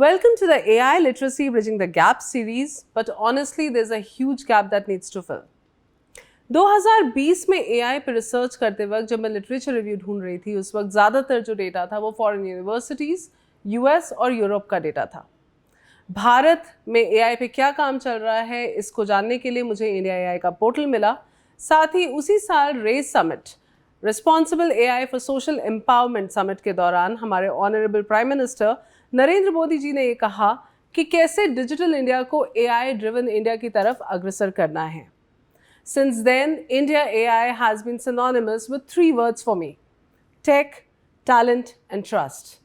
Welcome to the AI Literacy Bridging the Gap series, but honestly, there's a huge gap that needs to fill. 2020 में AI पे research करते वक्त जब मैं literature review ढूंढ रही थी, उस वक्त ज़्यादातर जो डेटा था वो फॉरेन यूनिवर्सिटीज़, यूएस और यूरोप का डेटा था। भारत में AI पे क्या काम चल रहा है, इसको जानने के लिए मुझे इंडिया AI का पोर्टल मिला। साथ ही उसी साल raise summit, responsible AI for social empowerment summit के दौरान हमारे honourable prime minister Narendra Modi ji ने ये कहा कि कैसे डिजिटल इंडिया को AI ड्रिवन इंडिया की तरफ अग्रसर करना है। Since then, India AI has been synonymous with three words for me: tech, talent, and trust.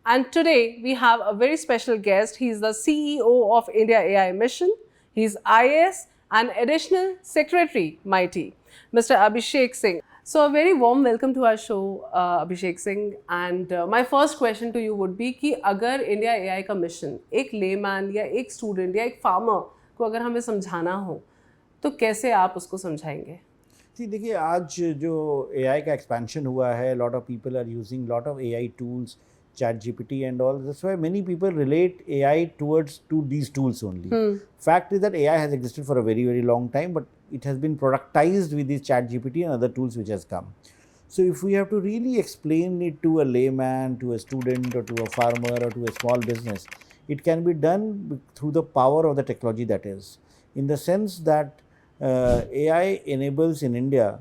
And today we have a very special guest. He's the CEO of India AI Mission. He's IAS and Additional Secretary, Mighty, Mr. Abhishek Singh. So a very warm welcome to our show, Abhishek Singh. And my first question to you would be कि अगर India AI का mission एक layman या एक student या एक farmer को अगर हमें समझाना हो, तो कैसे आप उसको समझाएंगे? जी देखिए, आज जो AI का एक्सपेंशन हुआ है, lot of people are using lot of AI tools, ChatGPT and all. That's why many people relate AI to these tools only. Fact is that AI has existed for a very, very long time, but it has been productized with these ChatGPT and other tools which has come. So if we have to really explain it to a layman, to a student, or to a farmer, or to a small business, it can be done through the power of the technology that is. In the sense that AI enables in India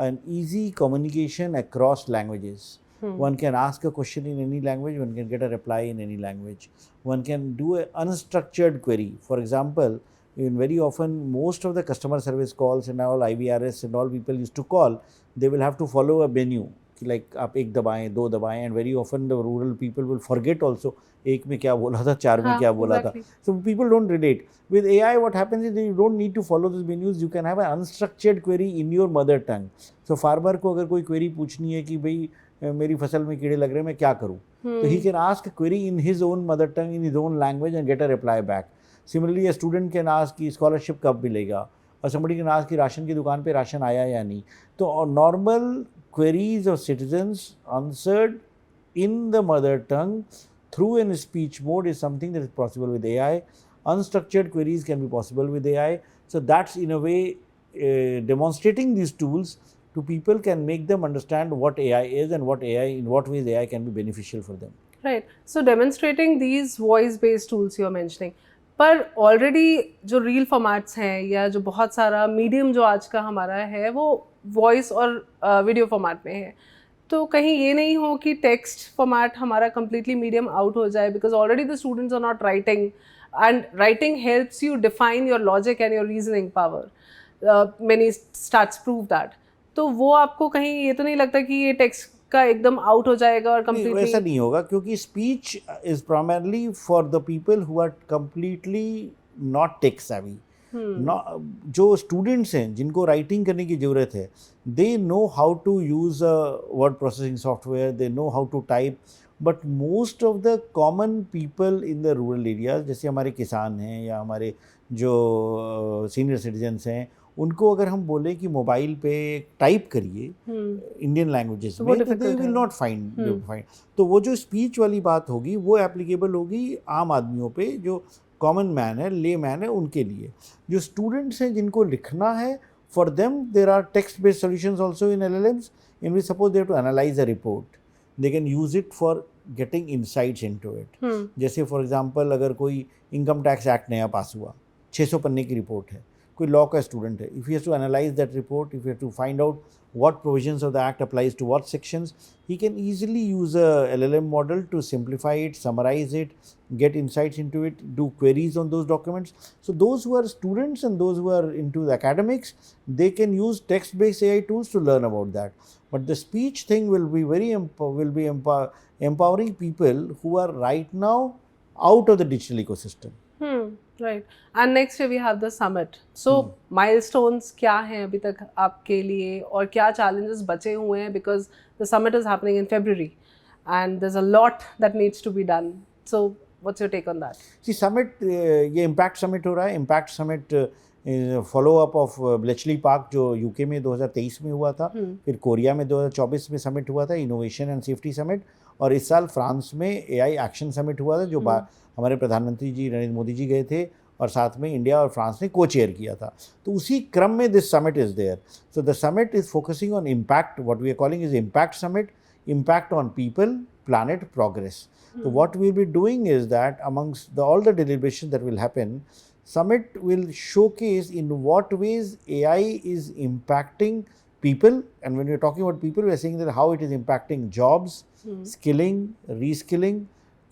an easy communication across languages. One can ask a question in any language, one can get a reply in any language. One can do an unstructured query. For example, very often most of the customer service calls and all IVRS and all people used to call, they will have to follow a menu. Like आप एक दबाएं, दो दबाएं, and very often the rural people will forget also एक में क्या बोला था, चार में क्या बोला था. So people don't relate. With AI, what happens is you don't need to follow those menus. You can have an unstructured query in your mother tongue. So farmer को अगर कोई query पूछनी है कि भाई मेरी फसल में कीड़े लग रहे हैं, मैं क्या करूँ? So he can ask a query in his own mother tongue, in his own language, and get a reply back. Similarly, a student can ask कि scholarship कब मिलेगा, और somebody can ask कि राशन की दुकान पे राशन आया या नहीं. तो normal queries of citizens answered in the mother tongue through a speech mode is something that is possible with AI. Unstructured queries can be possible with AI. So that's in a way demonstrating these tools to people can make them understand what AI is and in what ways AI can be beneficial for them. Right. So demonstrating these voice-based tools you are mentioning. पर already जो reel formats हैं या जो बहुत सारा medium जो आज का हमारा है वो वॉइस और वीडियो फॉर्मेट में है, तो कहीं ये नहीं हो कि टेक्स्ट फॉर्मेट हमारा कम्प्लीटली मीडियम आउट हो जाए, because already the students are not writing and writing helps you define your logic and your reasoning power. Many starts prove that. तो वो आपको कहीं ये तो नहीं लगता कि ये टेक्स्ट का एकदम आउट हो जाएगा और कंप्लीटली? ऐसा नहीं होगा, क्योंकि speech is primarily for the people who are completely not tech savvy. जो स्टूडेंट्स हैं जिनको राइटिंग करने की ज़रूरत है, they know how to use a word processing software, they know how to type. But most of the common people in the rural areas, जैसे हमारे किसान हैं या हमारे जो सीनियर सिटीजन्स हैं, उनको अगर हम बोले कि मोबाइल पे टाइप करिए इंडियन लैंग्वेजेस में, तो दे विल नॉट फाइंड. तो वो जो स्पीच वाली बात होगी वो एप्लीकेबल होगी आम आदमियों पे, जो कॉमन मैन है, ले मैन है, उनके लिए. जो स्टूडेंट्स हैं जिनको लिखना है, for them there are text based solutions also in LLMs, in which suppose they have to analyse a report, they can use it for getting insights into it. जैसे फॉर एग्जांपल अगर कोई income tax act नया पास हुआ, 600 पन्ने की report है, कोई law का स्टूडेंट है, if he has to analyse that report, if he has to find out what provisions of the act applies to what sections, he can easily use a LLM model to simplify it, summarize it, get insights into it, do queries on those documents. So those who are students and those who are into the academics, they can use text-based AI tools to learn about that. But the speech thing will be empowering people who are right now out of the digital ecosystem. Right. And next year we have the summit. So milestones क्या हैं अभी तक आपके लिए, और क्या challenges बचे हुए हैं, because the summit is happening in February and there's a lot that needs to be done. So what's your take on that? See, summit ये impact summit हो रहा है. impact summit follow up of Bletchley park जो UK में 2023 में हुआ था, फिर कोरिया में 2024 में समिट हुआ था, इनोवेशन एंड सेफ्टी समिट, और इस साल फ्रांस में AI एक्शन समिट हुआ था जो हमारे प्रधानमंत्री जी नरेंद्र मोदी जी गए थे और साथ में इंडिया और फ्रांस ने को-चेयर किया था। तो उसी क्रम में this summit is there. So the summit is focusing on impact, what we are calling is impact summit, impact on people, planet, progress. So what we'll be doing is that amongst all the deliberations that will happen, summit will showcase in what ways AI is impacting people, and when we're talking about people, we're saying that how it is impacting jobs, skilling, reskilling,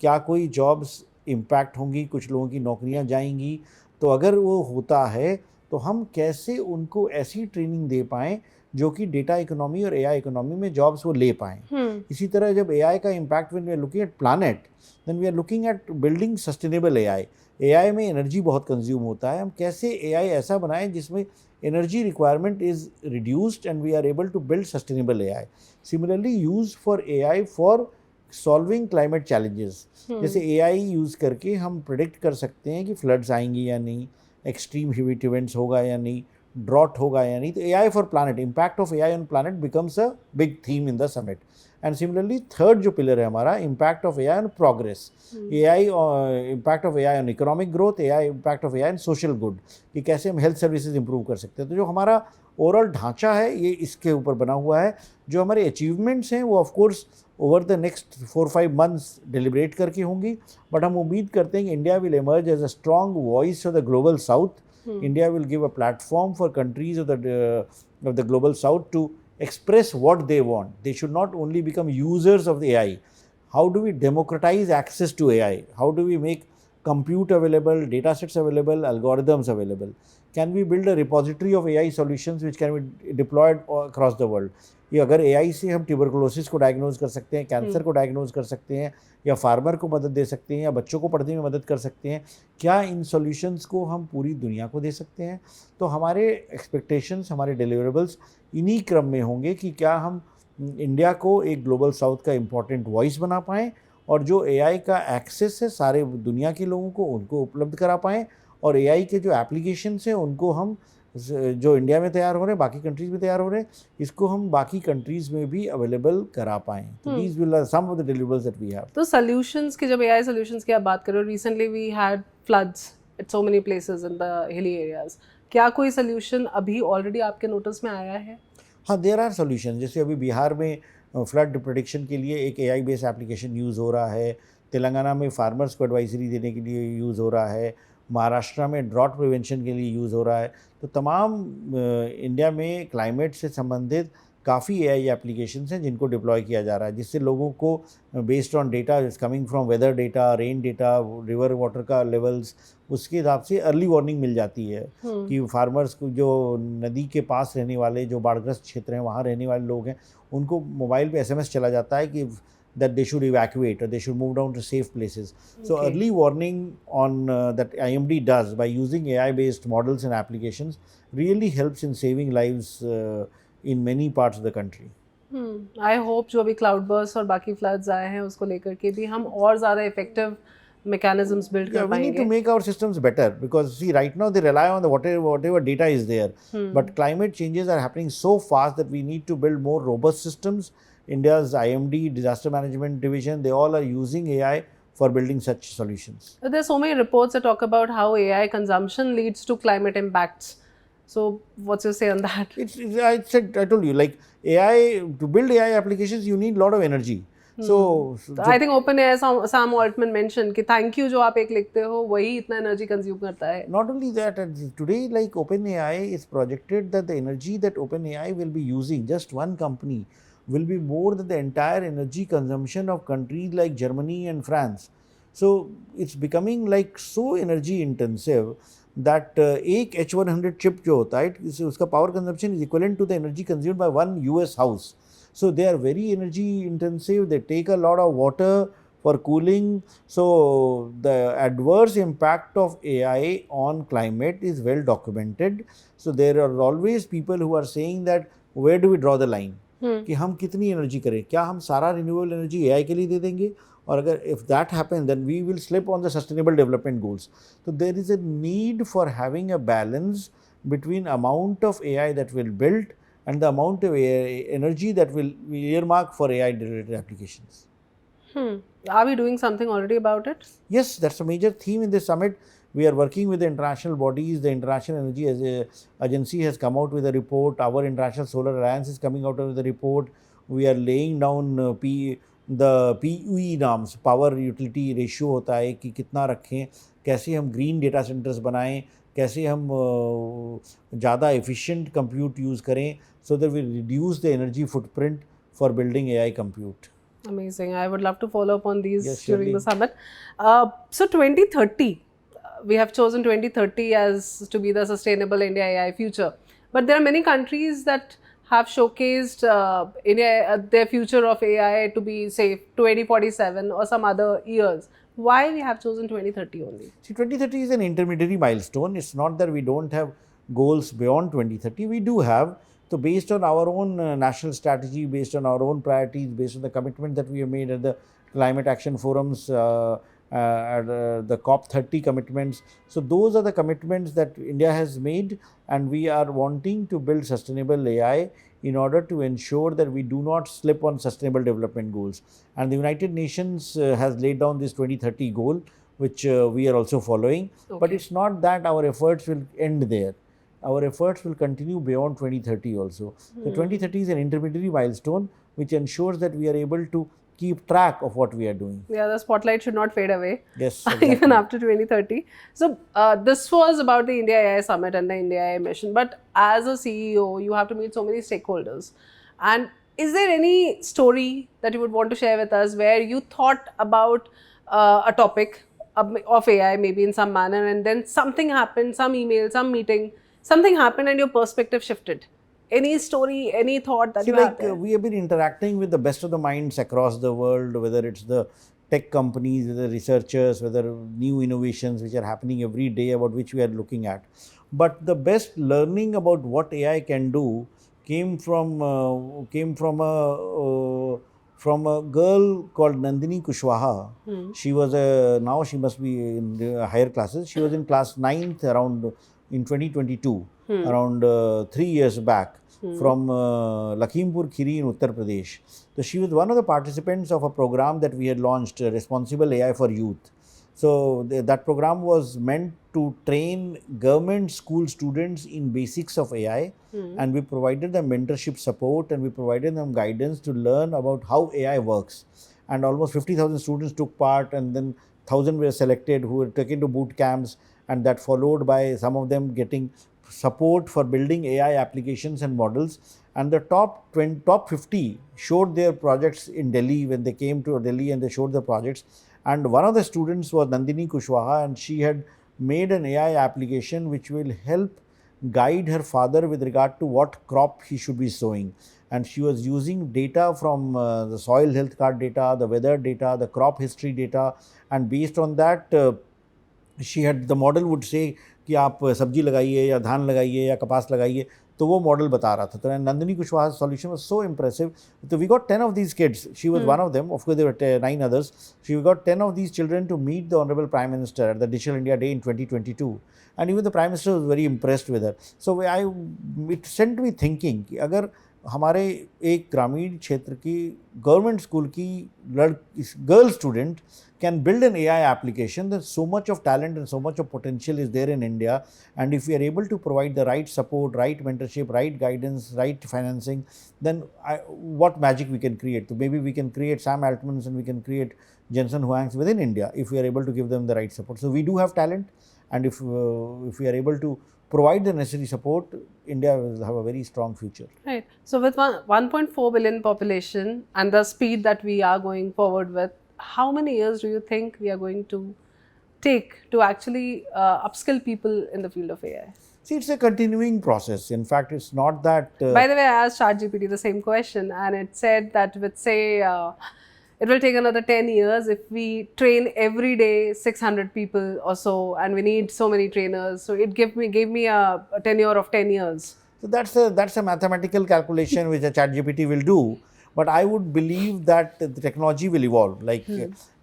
क्या कोई jobs impact होंगी, कुछ लोगों की नौकरियां जाएंगी, तो अगर वो होता है तो हम कैसे उनको ऐसी ट्रेनिंग दे पाएं जो कि डेटा इकोनॉमी और AI इकोनॉमी में जॉब्स वो ले पाएं। इसी तरह जब AI का impact, when we are looking at planet, then we are looking at building sustainable AI में एनर्जी बहुत कंज्यूम होता है, हम कैसे AI ऐसा बनाएं जिसमें energy requirement is reduced and we are able to build sustainable AI। Similarly use for AI for solving climate challenges, जैसे AI यूज़ करके हम प्रिडिक्ट कर सकते हैं कि फ्लड्स आएंगी या नहीं, एक्सट्रीम हीट इवेंट्स होगा या नहीं, ड्रॉट होगा या नहीं। तो AI for planet, impact of AI on planet becomes a big theme in the summit. And similarly third जो पिलर है हमारा, impact of AI on progress, impact of AI on economic growth, impact of AI on social good, कि कैसे हम health services improve कर सकते हैं। तो जो हमारा ओवरऑल ढांचा है ये इसके ऊपर बना हुआ है। जो हमारे अचीवमेंट्स हैं वो of course over the next 4-5 months deliberate करके होंगी, बट हम उम्मीद करते हैं कि India will emerge as a strong voice of the global south. India will give a platform for countries of the global south to express what they want. They should not only become users of the AI. How do we democratize access to AI? How do we make compute available, data sets available, algorithms available? Can we build a repository of AI solutions which can be deployed across the world? ये अगर AI से हम tuberculosis को diagnose कर सकते हैं, cancer को diagnose कर सकते हैं, या फार्मर को मदद दे सकते हैं, या बच्चों को पढ़ने में मदद कर सकते हैं, क्या इन सॉल्यूशंस को हम पूरी दुनिया को दे सकते हैं? तो हमारे एक्सपेक्टेशंस, हमारे डिलीवरेबल्स इन्हीं क्रम में होंगे कि क्या हम इंडिया को एक ग्लोबल साउथ का इम्पॉर्टेंट वॉइस बना पाएँ, और जो AI का एक्सेस है सारे दुनिया के लोगों को, उनको उपलब्ध करा पाएँ, और AI के जो एप्लीकेशंस हैं उनको हम जो इंडिया में तैयार हो रहे हैं, बाकी कंट्रीज़ में तैयार हो रहे हैं, इसको हम बाकी कंट्रीज़ में भी अवेलेबल करा पाएँ। तो these will are some of the deliverables that we have. तो सॉल्यूशंस की, जब AI सॉल्यूशंस की आप बात कर रहे हो, recently we had floods at so many places in the hilly areas, क्या कोई सॉल्यूशन अभी ऑलरेडी आपके नोटिस में आया है? हाँ, देयर आर सॉल्यूशन। जैसे अभी बिहार में फ्लड प्रोडिक्शन के लिए एक AI बेस्ड एप्लीकेशन यूज़ हो रहा है, तेलंगाना में फार्मर्स को एडवाइजरी देने के लिए यूज़ हो रहा है, महाराष्ट्र में ड्रॉट प्रिवेंशन के लिए यूज़ हो रहा है। तो तमाम इंडिया में क्लाइमेट से संबंधित काफ़ी AI एप्लीकेशंस हैं जिनको डिप्लॉय किया जा रहा है, जिससे लोगों को based on data is coming from weather data, rain data, river water का लेवल्स, उसके हिसाब से अर्ली वार्निंग मिल जाती है कि फार्मर्स को, जो नदी के पास रहने वाले, जो बाढ़ग्रस्त क्षेत्र हैं वहाँ रहने वाले लोग हैं, उनको मोबाइल पे SMS चला जाता है कि that they should evacuate or they should move down to safe places. So early warning on that IMD does by using AI based models and applications really helps in saving lives in many parts of the country. I hope जो अभी cloud burst और बाकी floods आए हैं उसको लेकर के भी हम और ज़्यादा इफेक्टिव mechanisms build कर पाएंगे. We need to make our systems better because see right now they rely on the whatever data is there. But climate changes are happening so fast that we need to build more robust systems. India's IMD, Disaster Management Division, they all are using AI for building such solutions. There's so many reports that talk about how AI consumption leads to climate impacts. So what's your say on that? I told you, like AI, to build AI applications, you need a lot of energy. So I think OpenAI, Sam Altman mentioned कि thank you जो आप एक लिखते हो वही इतना energy consume करता है. Not only that, today like OpenAI is projected that the energy that OpenAI will be using, just one company, will be more than the entire energy consumption of countries like Germany and France. So it's becoming like so energy intensive that एक H100 chip जो होता है उसका power consumption is equivalent to the energy consumed by one US house. So they are very energy intensive, they take a lot of water for cooling. So the adverse impact of AI on climate is well documented. So there are always people who are saying that where do we draw the line? कि हम कितनी energy करें, क्या हम सारा renewable energy AI के लिए दे देंगे, और अगर if that happen then we will slip on the sustainable development goals. तो there is a need for having a balance between amount of AI that will build and the amount of energy that will earmark for AI related applications. Are we doing something already about it? Yes, that's a major theme in this summit. We are working with the international bodies. The International Energy Agency has come out with a report. Our International Solar Alliance is coming out with a report. We are laying down the PUE norms, power utility ratio होता है कि कितना रखें, कैसे हम green data centers बनाएं, कैसे हम ज़्यादा efficient compute use करें, so that we reduce the energy footprint for building AI compute. Amazing. I would love to follow up on these Yes, during the surely. summit. So 2030, we have chosen 2030 as to be the sustainable India AI future. But there are many countries that have showcased India, their future of AI to be, say, 2047 or some other years. Why we have chosen 2030 only? See, 2030 is an intermediary milestone. It's not that we don't have goals beyond 2030. We do have. So, based on our own national strategy, based on our own priorities, based on the commitment that we have made at the climate action forums, at the COP30 commitments. So, those are the commitments that India has made, and we are wanting to build sustainable AI in order to ensure that we do not slip on sustainable development goals. And the United Nations has laid down this 2030 goal, which we are also following. Okay. But it's not that our efforts will end there. Our efforts will continue beyond 2030 also. So 2030 is an intermediary milestone which ensures that we are able to keep track of what we are doing. Yeah, the spotlight should not fade away. Yes, Even exactly. after 2030. So, this was about the India AI Summit and the India AI mission. But as a CEO, you have to meet so many stakeholders. And is there any story that you would want to share with us where you thought about a topic of AI, maybe in some manner, and then something happened, some email, some meeting, something happened, and your perspective shifted? Any story, any thought that See, you have like there? we have been interacting with the best of the minds across the world, whether it's the tech companies, whether researchers, whether new innovations which are happening every day about which we are looking at. But the best learning about what AI can do came from a girl called Nandini Kushwaha. She was now she must be in the higher classes. She was in class 9th around in 2022, around 3 years back, from Lakhimpur Kheri in Uttar Pradesh. So she was one of the participants of a program that we had launched, Responsible AI for Youth. So that program was meant to train government school students in basics of AI, and we provided them mentorship support, and we provided them guidance to learn about how AI works. And almost 50,000 students took part, and then 1,000 were selected who were taken to boot camps, and that followed by some of them getting support for building AI applications and models. And the top 50 showed their projects in Delhi when they came to Delhi, and they showed the projects. And one of the students was Nandini Kushwaha, and she had made an AI application which will help guide her father with regard to what crop he should be sowing. And she was using data from the soil health card data, the weather data, the crop history data, and based on that, she had the model would say कि आप सब्जी लगाइए या धान लगाइए या कपास लगाइए, तो वो मॉडल बता रहा था. तो Nandini Kushwaha solution was so impressive. So we got 10 of these kids. She was one of them. Of course, there were 9 others. So we got 10 of these children to meet the Honorable Prime Minister at the Digital India Day in 2022. And even the Prime Minister was very impressed with her. So it sent me thinking कि अगर हमारे एक ग्रामीण क्षेत्र की government school की girl student can build an AI application, then so much of talent and so much of potential is there in India. And if we are able to provide the right support, right mentorship, right guidance, right financing, then what magic we can create. So maybe we can create Sam Altmans and we can create Jensen Huangs within India if we are able to give them the right support. So we do have talent, and if we are able to provide the necessary support, India will have a very strong future. Right. So with 1.4 billion population and the speed that we are going forward with, how many years do you think we are going to take to actually upskill people in the field of AI? See, it's a continuing process. In fact, it's not that... By the way, I asked ChatGPT the same question, and it said that with, say, it will take another 10 years if we train every day 600 people or so, and we need so many trainers. So it gave me a tenure of 10 years. So that's a mathematical calculation which a ChatGPT will do. But I would believe that the technology will evolve. Like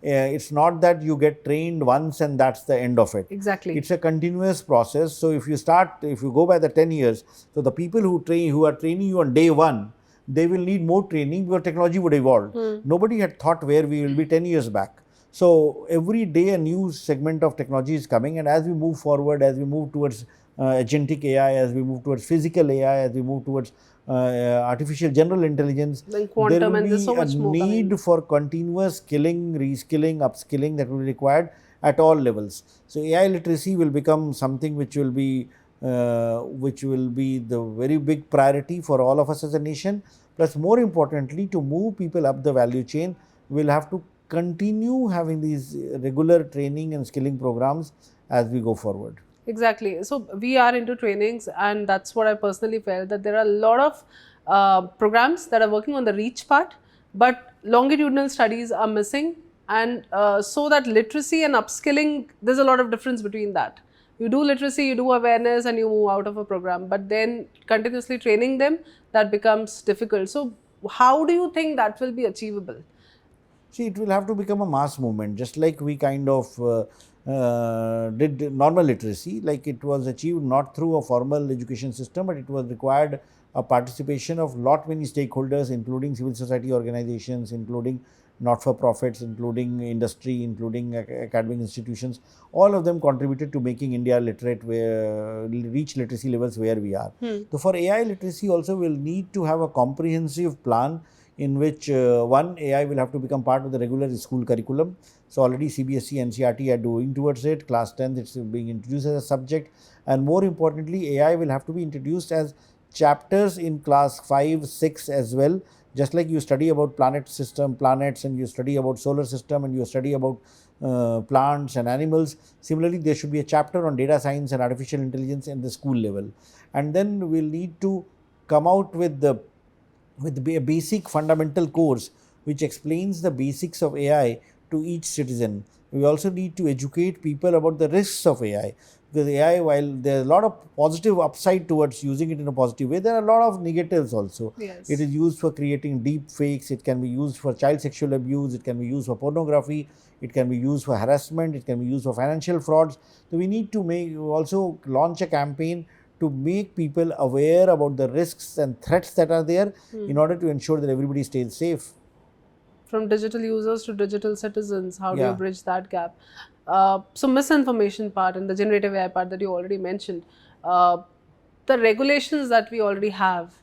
it's not that you get trained once and that's the end of it. Exactly. It's a continuous process. So if you go by the 10 years, so the people who are training you on day one, they will need more training because technology would evolve. Nobody had thought where we will be 10 years back. So every day a new segment of technology is coming, and as we move forward, as we move towards agentic AI, as we move towards physical AI, as we move towards artificial general intelligence, Then there quantum, will and there's be so a much more coming. need for continuous skilling, reskilling, upskilling that will be required at all levels. So AI literacy will become something which will be the very big priority for all of us as a nation. Plus, more importantly, to move people up the value chain, we'll have to continue having these regular training and skilling programs as we go forward. Exactly. So we are into trainings, and that's what I personally felt, that there are a lot of programs that are working on the reach part, but longitudinal studies are missing. And so that literacy and upskilling, there's a lot of difference between that. You do literacy, you do awareness, and you move out of a program, but then continuously training them, that becomes difficult. So how do you think that will be achievable? See, it will have to become a mass movement, just like we kind of did normal literacy. Like, it was achieved not through a formal education system, but it was required a participation of lot many stakeholders, including civil society organizations, including not-for-profits, including industry, including academic institutions. All of them contributed to making India literate, where reach literacy levels where we are. So for AI literacy also, we'll need to have a comprehensive plan in which one, AI will have to become part of the regular school curriculum. So already CBSE, NCERT are doing towards it. Class 10th, it's being introduced as a subject. And more importantly, AI will have to be introduced as chapters in class 5, 6 as well. Just like you study about planet system, planets, and you study about solar system, and you study about plants and animals. Similarly, there should be a chapter on data science and artificial intelligence in the school level. And then we'll need to come out with a basic fundamental course which explains the basics of AI to each citizen. We also need to educate people about the risks of AI, because AI, while there is a lot of positive upside towards using it in a positive way, there are a lot of negatives also. Yes. It is used for creating deep fakes, it can be used for child sexual abuse, it can be used for pornography, it can be used for harassment, it can be used for financial frauds. So we need to also launch a campaign to make people aware about the risks and threats that are there in order to ensure that everybody stays safe. From digital users to digital citizens, how do you Yeah. bridge that gap? So misinformation part and the generative AI part that you already mentioned, the regulations that we already have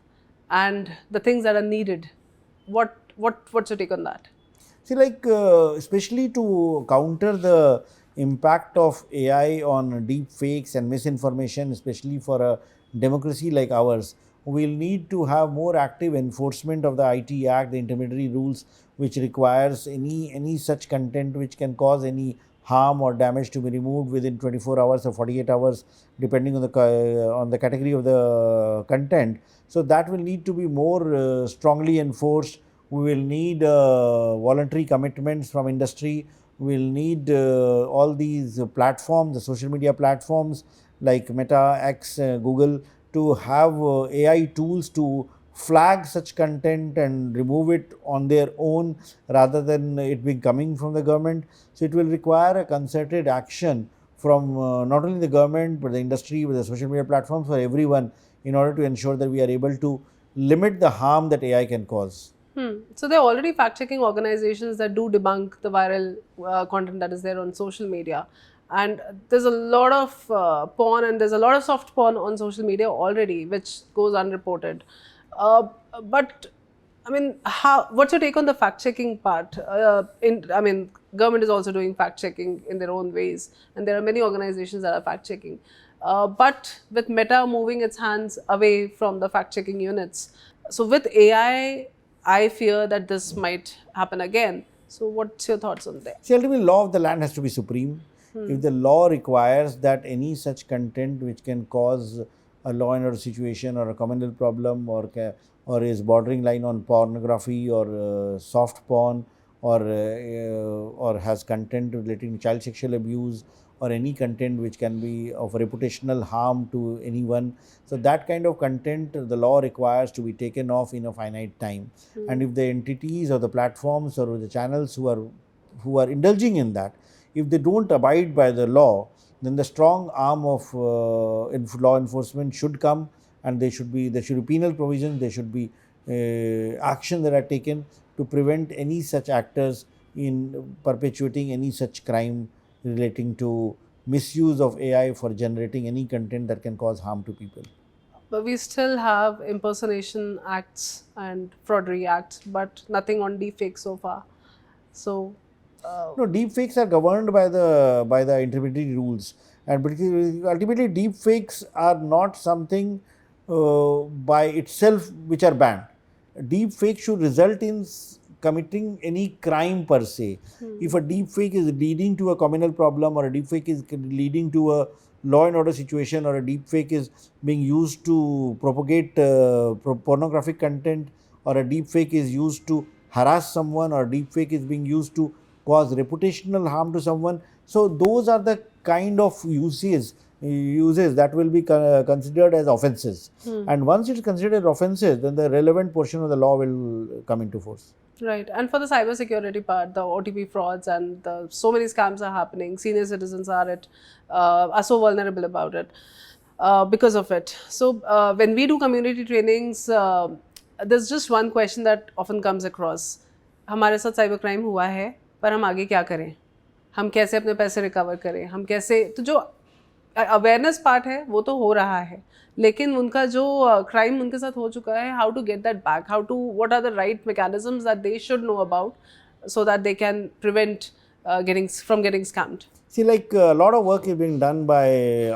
and the things that are needed, what's your take on that? See, like, especially to counter the impact of AI on deep fakes and misinformation, especially for a democracy like ours, we'll need to have more active enforcement of the IT Act, the intermediary rules, which requires any such content which can cause any harm or damage to be removed within 24 hours or 48 hours, depending on the category of the content. So that will need to be more strongly enforced. We will need voluntary commitments from industry. We will need all these platforms, the social media platforms like Meta, X, Google, to have AI tools to flag such content and remove it on their own rather than it being coming from the government. So it will require a concerted action from not only the government but the industry, with the social media platforms, for everyone, in order to ensure that we are able to limit the harm that AI can cause. So there are already fact-checking organizations that do debunk the viral content that is there on social media, and there's a lot of porn and there's a lot of soft porn on social media already, which goes unreported. But I mean, what's your take on the fact-checking part? Government is also doing fact-checking in their own ways, and there are many organizations that are fact-checking. But with Meta moving its hands away from the fact-checking units, so with AI, I fear that this might happen again. So what's your thoughts on that? See, ultimately, law of the land has to be supreme. If the law requires that any such content which can cause a law and order situation or a communal problem, or is bordering line on pornography or soft porn, or has content relating to child sexual abuse, or any content which can be of reputational harm to anyone, so that kind of content the law requires to be taken off in a finite time. And if the entities or the platforms or the channels who are indulging in that, if they don't abide by the law, then the strong arm of law enforcement should come, and there should be penal provisions, there should be action that are taken to prevent any such actors in perpetuating any such crime relating to misuse of AI for generating any content that can cause harm to people. But we still have impersonation acts and fraudery acts, but nothing on deepfake so far. So, No, deep fakes are governed by the intermediary rules, and ultimately deep fakes are not something by itself which are banned. Deep fake should result in committing any crime per se. If a deep fake is leading to a communal problem, or a deep fake is leading to a law and order situation, or a deep fake is being used to propagate pornographic content, or a deep fake is used to harass someone, or deep fake is being used to cause reputational harm to someone, so those are the kind of uses that will be considered as offences. And once it's considered offences, then the relevant portion of the law will come into force. right. And for the cybersecurity part, the OTP frauds and so many scams are happening. Senior citizens are so vulnerable about it because of it. So when we do community trainings, there's just one question that often comes across. हमारे साथ cyber crime हुआ है, पर हम आगे क्या करें? हम कैसे अपने पैसे रिकवर करें? हम कैसे, तो जो अवेयरनेस पार्ट है वो तो हो रहा है, लेकिन उनका जो क्राइम उनके साथ हो चुका है, how to get that back, how to, what are the right mechanisms that they should know about so that they can prevent getting scammed. See, like a lot of work is being done by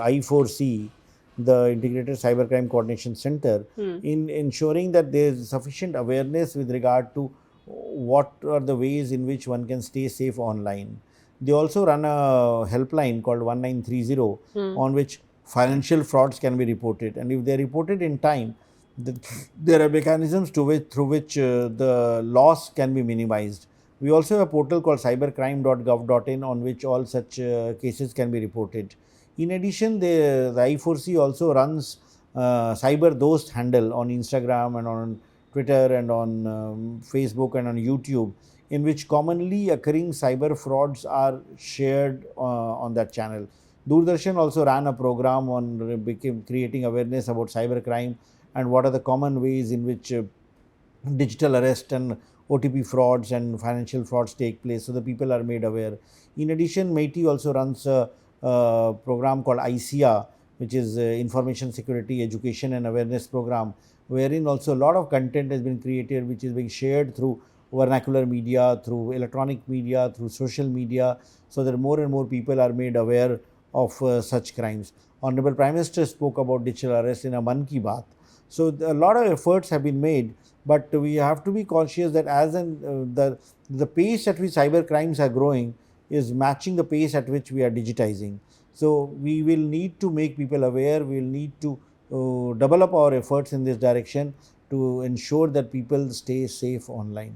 I4C, the Integrated Cybercrime Coordination Center, in ensuring that there is sufficient awareness with regard to what are the ways in which one can stay safe online. They also run a helpline called 1930 on which financial frauds can be reported, and if they are reported in time, there are mechanisms through which the loss can be minimized. We also have a portal called cybercrime.gov.in on which all such cases can be reported. In addition, the I4C also runs Cyber Dost handle on Instagram and on Twitter and on Facebook and on YouTube, in which commonly occurring cyber frauds are shared on that channel. Doordarshan also ran a program on creating awareness about cybercrime and what are the common ways in which digital arrest and OTP frauds and financial frauds take place, so the people are made aware. In addition, MeitY also runs a program called ICA, which is Information Security Education and Awareness Program, wherein also a lot of content has been created which is being shared through vernacular media, through electronic media, through social media, so that more and more people are made aware of such crimes. Honorable Prime Minister spoke about digital arrest in a Mann Ki Baat. So a lot of efforts have been made, but we have to be conscious that the pace at which cyber crimes are growing is matching the pace at which we are digitizing. So we will need to make people aware. We will need to develop our efforts in this direction to ensure that people stay safe online.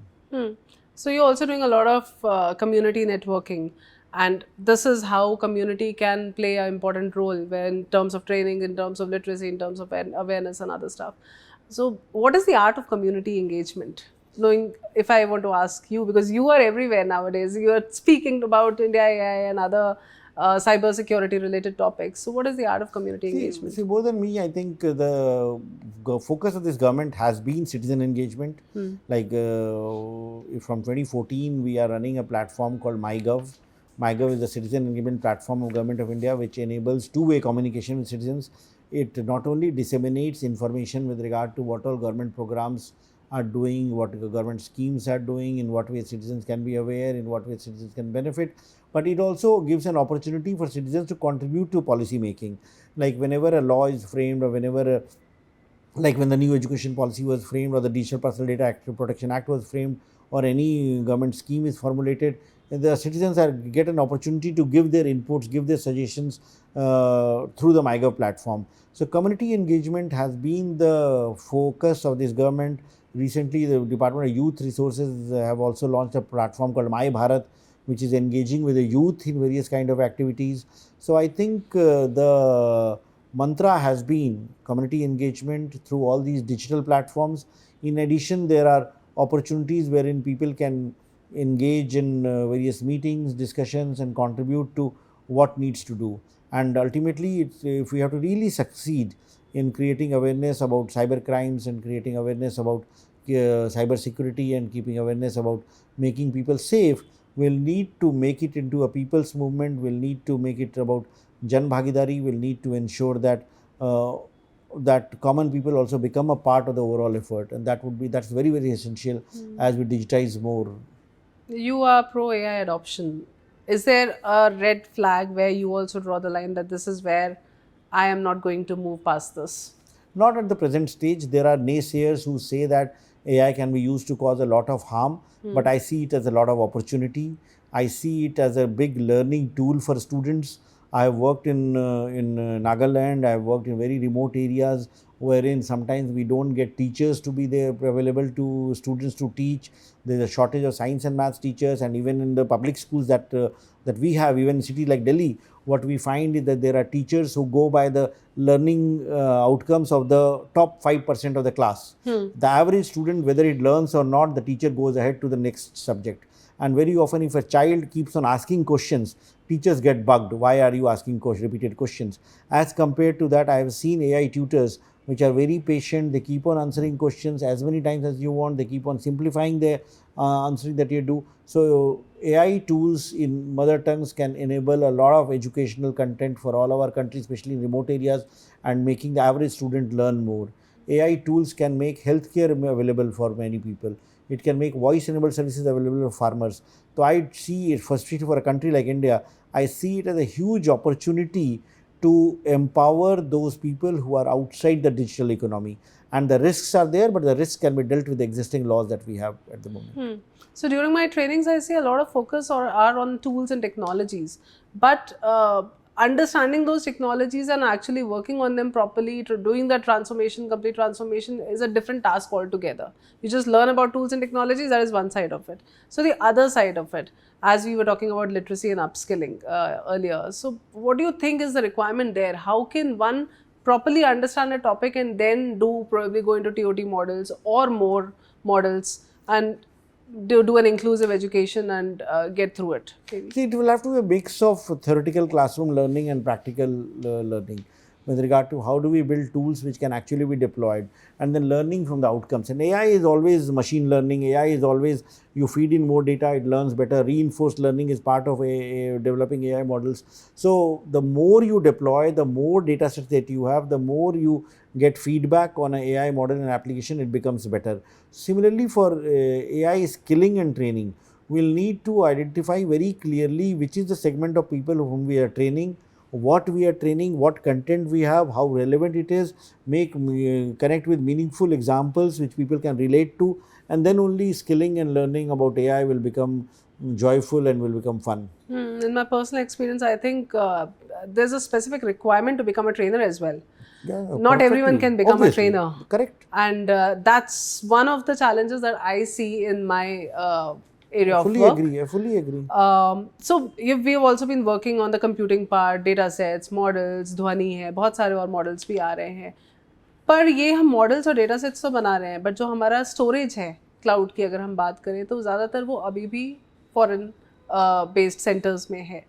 So you're also doing a lot of community networking, and this is how community can play an important role in terms of training, in terms of literacy, in terms of awareness and other stuff. So what is the art of community engagement? Knowing, if I want to ask you, because you are everywhere nowadays, you are speaking about India AI and other cyber security related topics. So what is the art of community engagement? See, more than me, I think the focus of this government has been citizen engagement. Like from 2014, we are running a platform called MyGov. MyGov is the citizen engagement platform of Government of India, which enables two-way communication with citizens. It not only disseminates information with regard to what all government programs are doing, what government schemes are doing, in what way citizens can be aware, in what way citizens can benefit, but it also gives an opportunity for citizens to contribute to policy making. Like whenever a law is framed, or whenever like when the new education policy was framed, or the Digital Personal Data Protection Act was framed, or any government scheme is formulated, the citizens get an opportunity to give their inputs, give their suggestions through the MyGov platform. So community engagement has been the focus of this government. Recently, the Department of Youth Resources have also launched a platform called My Bharat, which is engaging with the youth in various kind of activities. So I think the mantra has been community engagement through all these digital platforms. In addition, there are opportunities wherein people can engage in various meetings, discussions, and contribute to what needs to do. And ultimately, if we have to really succeed in creating awareness about cyber crimes and creating awareness about cyber security and keeping awareness about making people safe, will need to make it into a people's movement, will need to make it about Jan Bhagidari, will need to ensure that that common people also become a part of the overall effort, and that's very, very essential as we digitize more. You are pro AI adoption. Is there a red flag where you also draw the line that this is where I am not going to move past this? Not at the present stage. There are naysayers who say that AI can be used to cause a lot of harm, but I see it as a lot of opportunity. I see it as a big learning tool for students. I have worked in Nagaland. I have worked in very remote areas wherein sometimes we don't get teachers to be there available to students to teach. There is a shortage of science and maths teachers, and even in the public schools that we have, even in cities like Delhi, what we find is that there are teachers who go by the learning outcomes of the top 5% of the class. The average student, whether it learns or not, the teacher goes ahead to the next subject. And very often, if a child keeps on asking questions, teachers get bugged. Why are you asking repeated questions? As compared to that, I have seen AI tutors which are very patient. They keep on answering questions as many times as you want. They keep on simplifying the answering that you do. So AI tools in mother tongues can enable a lot of educational content for all our countries, especially in remote areas, and making the average student learn more. AI tools can make healthcare available for many people. It can make voice-enabled services available for farmers. So I see it, especially for a country like India, I see it as a huge opportunity to empower those people who are outside the digital economy. And the risks are there, but the risks can be dealt with the existing laws that we have at the moment. So during my trainings, I see a lot of focus are on tools and technologies, but understanding those technologies and actually working on them properly, doing that transformation, complete transformation, is a different task altogether. You just learn about tools and technologies, that is one side of it. So the other side of it, as we were talking about literacy and upskilling earlier, so what do you think is the requirement there? How can one properly understand a topic and then probably go into TOT models or more models and do an inclusive education and get through it? Maybe. See, it will have to be a mix of theoretical classroom learning and practical learning with regard to how do we build tools which can actually be deployed, and then learning from the outcomes. And AI is always machine learning. AI is always, you feed in more data, it learns better. Reinforced learning is part of developing AI models. So the more you deploy, the more data sets that you have, the more you get feedback on an AI model and application, it becomes better. Similarly, for AI skilling and training, we'll need to identify very clearly which is the segment of people whom we are training, what we are training, what content we have, how relevant it is, connect with meaningful examples which people can relate to, and then only skilling and learning about AI will become joyful and will become fun. In my personal experience, I think there's a specific requirement to become a trainer as well. Yeah, not everyone can become obviously. a trainer. Correct. And that's one of the challenges that I see in my area of work. I fully agree. So we've also been working on the computing part, data sets, models, ध्वनि है, बहुत सारे और models भी आ रहे हैं. पर ये हम models और data sets तो बना रहे हैं, but जो हमारा storage है cloud की अगर हम बात करें तो ज़्यादातर वो अभी भी foreign based centers में है.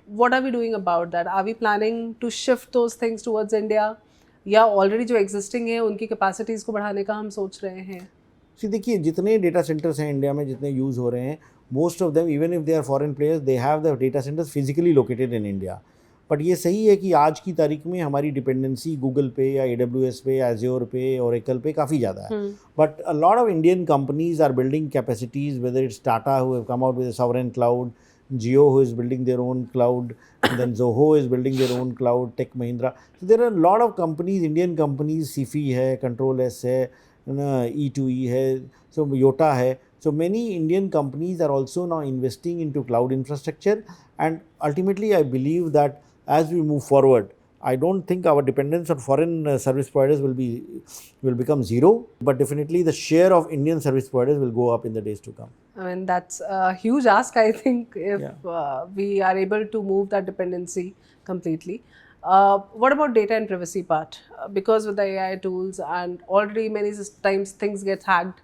What are we doing about that? Are we planning to shift those things towards India? या ऑलरेडी जो एग्जिस्टिंग है उनकी कैपेसिटीज़ को बढ़ाने का हम सोच रहे हैं? सी देखिए, जितने डेटा सेंटर्स हैं इंडिया में, जितने यूज़ हो रहे हैं, most of them even if they are foreign players, they have the data centres physically located in India. But ये सही है कि आज की तारीख में हमारी डिपेंडेंसी गूगल पे या AWS पे, एज्योर पे, ओरेकल पे काफ़ी ज़्यादा है. But a lot of Indian companies are building capacities, whether it's Tata who have come out with a sovereign cloud, Jio who is building their own cloud, and then Zoho is building their own cloud, Tech Mahindra. So there are a lot of companies, Indian companies, Sifi hai, Control S hai, E2E hai, so Yota hai. So many Indian companies are also now investing into cloud infrastructure, and ultimately I believe that as we move forward, I don't think our dependence on foreign service providers will become zero, but definitely the share of Indian service providers will go up in the days to come. I mean, that's a huge ask, I think, if we are able to move that dependency completely. What about data and privacy part? Because with the AI tools and already many times things get hacked,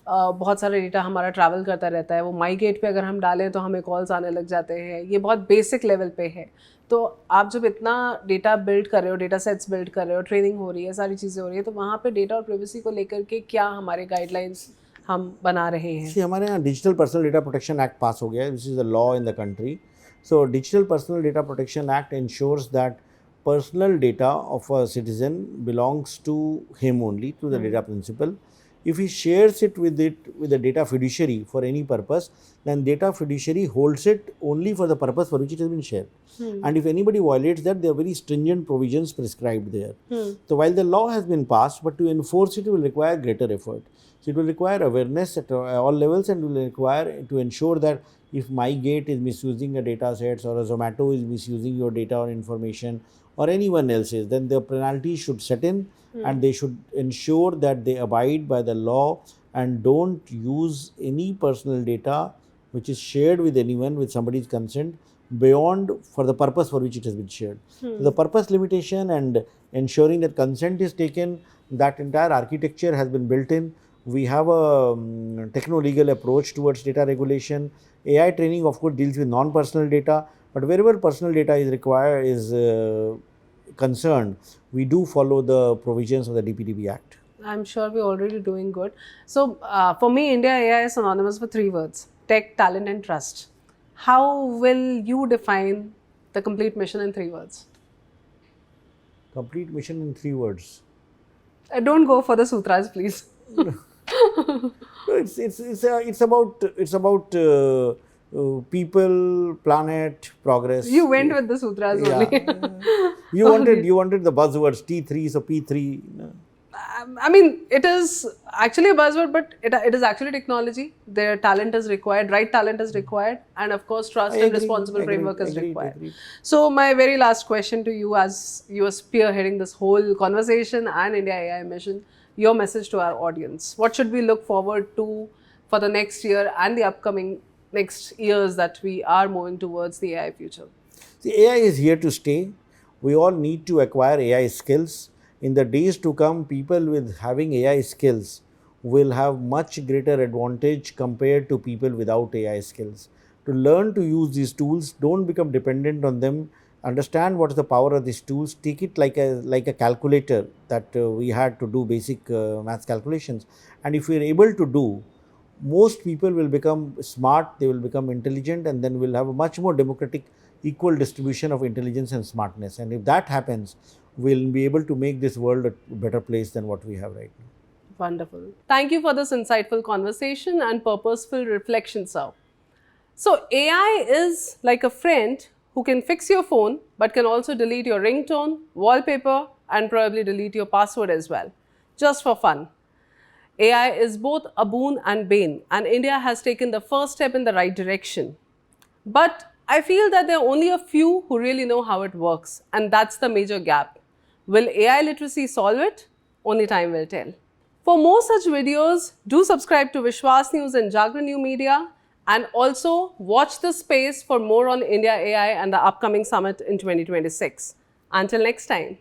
बहुत सारा data हमारा travel करता रहता है. वो माई gate पे अगर हम डालें तो हमें कॉल्स आने लग जाते हैं. ये बहुत बेसिक लेवल पे है. तो आप जब इतना डेटा बिल्ड कर रहे हो, डेटा सेट्स बिल्ड कर रहे हो, ट्रेनिंग हो रही है, सारी चीज़ें हो रही है, तो वहाँ पे डेटा और प्राइवेसी को लेकर के क्या हमारे गाइडलाइंस हम बना रहे हैं? See, हमारे यहाँ digital personal data protection act पास हो गया है, this is the law in the country. So digital personal data protection act ensures that personal data of a citizen belongs to him only, to the data principal. If he shares it with the data fiduciary for any purpose, then data fiduciary holds it only for the purpose for which it has been shared. And if anybody violates that, there are very stringent provisions prescribed there. So while the law has been passed, but to enforce it will require greater effort. So it will require awareness at all levels, and will require to ensure that if MyGate is misusing a data sets, or a Zomato is misusing your data or information, or anyone else's, then the penalty should set in, and they should ensure that they abide by the law and don't use any personal data which is shared with anyone with somebody's consent beyond for the purpose for which it has been shared. So the purpose limitation and ensuring that consent is taken, that entire architecture has been built in. We have a techno-legal approach towards data regulation. AI training, of course, deals with non-personal data, but wherever personal data is required, is concerned, we do follow the provisions of the DPDB Act. I'm sure we're already doing good. So for me, India AI is synonymous with 3 words: tech, talent, and trust. How will you define the complete mission in 3 words? Complete mission in 3 words. Don't go for the sutras, please. It's about people, planet, progress. You went with the sutras only. You wanted the buzzwords T3, so P3. I mean, it is actually a buzzword, but it is actually technology. Their talent is required, right talent is required, and of course, trust and responsible framework is required. Agreed. So, my very last question to you, as you are spearheading this whole conversation and India AI mission, your message to our audience. What should we look forward to for the next year and the upcoming next years that we are moving towards the AI future? The AI is here to stay. We all need to acquire AI skills. In the days to come, people with having AI skills will have much greater advantage compared to people without AI skills. To learn to use these tools, don't become dependent on them. Understand what is the power of these tools. Take it like a calculator that we had to do basic maths calculations. And if we are able to do, most people will become smart, they will become intelligent, and then we'll have a much more democratic, equal distribution of intelligence and smartness. And if that happens, we'll be able to make this world a better place than what we have right now. Wonderful. Thank you for this insightful conversation and purposeful reflection, sir. So, AI is like a friend who can fix your phone, but can also delete your ringtone, wallpaper, and probably delete your password as well, just for fun. AI is both a boon and bane, and India has taken the first step in the right direction. But I feel that there are only a few who really know how it works, and that's the major gap. Will AI literacy solve it? Only time will tell. For more such videos, do subscribe to Vishwas News and Jagran New Media, and also watch this space for more on India AI and the upcoming summit in 2026. Until next time.